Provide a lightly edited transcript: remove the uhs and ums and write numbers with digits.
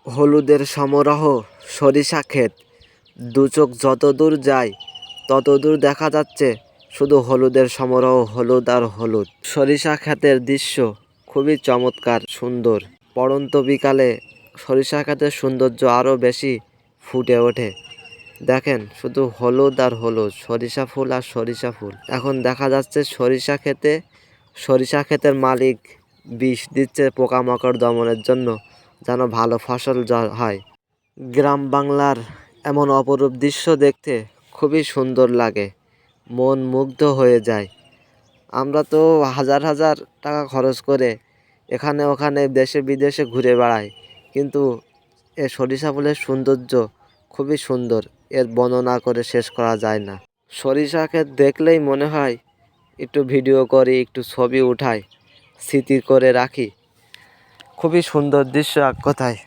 হলুদের সমারোহ, সরিষা ক্ষেত। দু চোখ যত দূর যায় তত দূর দেখা যাচ্ছে শুধু হলুদের সমারোহ, হলুদ আর হলুদ। সরিষা ক্ষেতের দৃশ্য খুবই চমৎকার, সুন্দর। পড়ন্ত বিকালে সরিষা ক্ষেতের সৌন্দর্য আরও বেশি ফুটে ওঠে। দেখেন শুধু হলুদ আর হলুদ, সরিষা ফুল আর সরিষা ফুল। এখন দেখা যাচ্ছে সরিষা ক্ষেতের মালিক বিষ দিচ্ছে পোকামাকড় দমনের জন্য, যেন ভালো ফসল হয়। গ্রাম বাংলার এমন অপরূপ দৃশ্য দেখতে খুবই সুন্দর লাগে, মন মুগ্ধ হয়ে যায়। আমরা তো হাজার হাজার টাকা খরচ করে এখানে ওখানে দেশে বিদেশে ঘুরে বেড়াই, কিন্তু এ সরিষা ফুলের সৌন্দর্য খুবই সুন্দর, এর বর্ণনা করে শেষ করা যায় না। সরিষা ক্ষেত দেখলেই মনে হয় একটু ভিডিও করি, একটু ছবি উঠাই, স্মৃতি করে রাখি। খুবই সুন্দর দৃশ্য এক কথায়।